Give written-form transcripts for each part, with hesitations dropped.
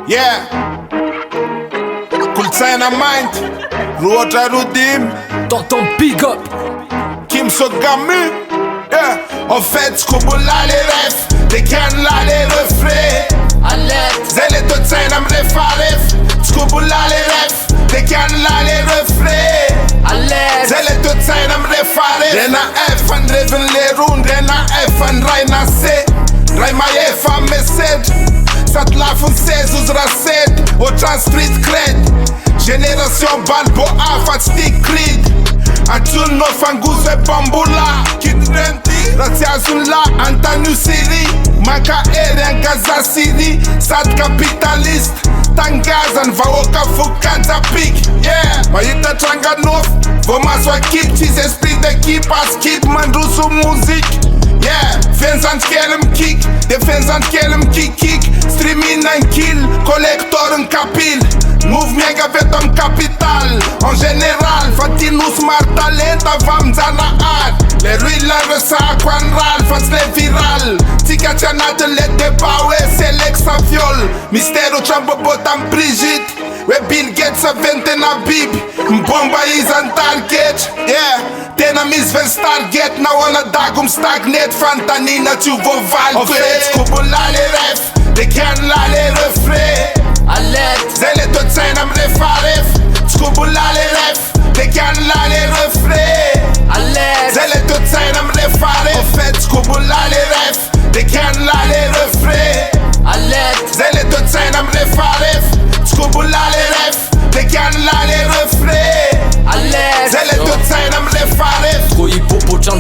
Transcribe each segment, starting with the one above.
Yeah. Kultsena Mind, Rotra Rudim, Tonton Big Up, Kim Sogami. Yeah. En fait, Skubula les refs, de kan la les refrains. alert, Zelle tot zijn am refaref, Skubula les refs, de kan la les refrains. alert, Zelle tot zijn am refaref. Rena F en Reven Leroen, Rena F en Raina C. Raima F en Mesed. Sat la van 6 os racet, o trans street cred. Génération Balboa, fat stick creed. Atun no fanguze bambula, kid renti. Ratia Zula, Antanu Siri. Maka Eren Gaza City. Sat capitalist. Tangazan vaoka fukanza pik. Yeah, maita tranga nof. Vomaswa keep cheese esprit de keep as keep man rusu muziek. Yeah, fans aan het kelm kick, de fans aan het kelm kick. Streaming en kill, collector een kapil. Move mega vet om kapitaal. En general, fatinus maar talent avam zana art. Le rui la resa kwan ral, fats le viral. Tika tjana de let de bawe, select sa viol. Mistero chambo botam Brigitte. We Bill Gates a vente na bib. Mbomba is aan target. Yeah, tena mis ven Stargate. Na wana dag om stagnet. Fantanina tu vo valke. En fait, Skubula les ref, de kan la les refrains. alert, Zelle tot zijn am refaref, Skubula les ref, de kan la les refrains. alert, Zelle tot zijn am refaref. En fait, Skubula les ref, de kan la les refrains. alert, Zelle tot zijn am refaref, Skubula les ref, de kan la les refrains. alert. Zelle tot zijn am refaref. Gooi popo chan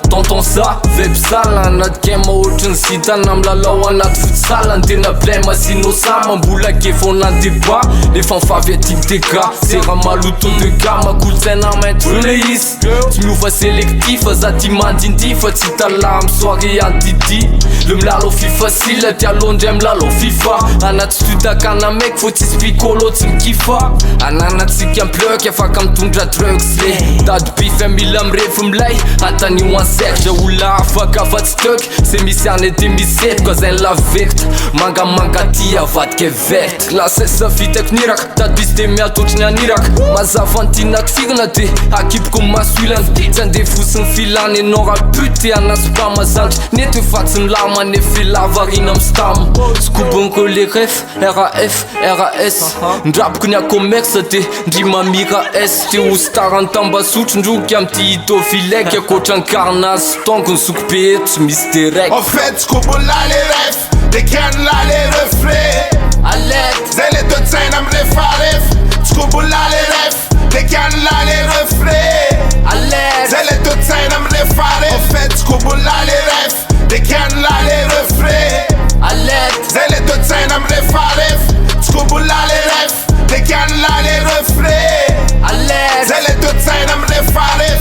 tonton sa Veb sala anaty kema ohatrany sita namlalao anaty futsala Antena blema sino sa mambola ke fô nandepa Lefa mifavy aty teka Sera maloto de ga makolotsaina mainty le izy Tsy miova selektifa za ty mandindifa Tsy tala amy soirée antidi Le milalao fifa sila ty alondry milalao fifa Anaty studakana meky fô tsisy picolo tsy mikifa Ananatsika ampleuky afaka mitondra drugs le Tady bify mila mirefy milay Antanio ansekitra ola afaka afa-tsy teuky Se misy ane de miseto ka zay laverta Mangamanga ty avadika verta Lasesa vitako niraka Tady bisy de miatotry ny aniraka Mazava antinako figana de akipoko masoilany Tsy andefosiny filany enao rapute Anazy mpamazantry Neto efa tsy milama nefe lavarina amy stama Skobonko le ref RAF, RAS Ndrapoko ny akomersa de ndrima mira S Te ho starany tambasotro ndroky amy ty hito vilaiky Akotrany karnazy tongo ny sokobe eto tsy misy derek En fait, Skubula les ref, de kan la les refrains. alert, Zelle tot zijn am refaref, Skubula les ref, de kan la les refrains. alert, Zelle tot zijn am refaref. En fait, Skubula les ref, de kan la les refrains. alert, Zelle tot zijn am refaref, Skubula les ref, de kan la les refrains. alert, Zelle tot zijn am refaref.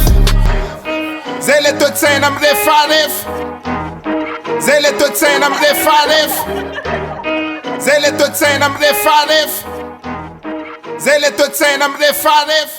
Zelle tot zijn am refaref. Zelle tot zijn am refaref. Zelle tot zijn am refaref. Zelle tot zijn am refaref.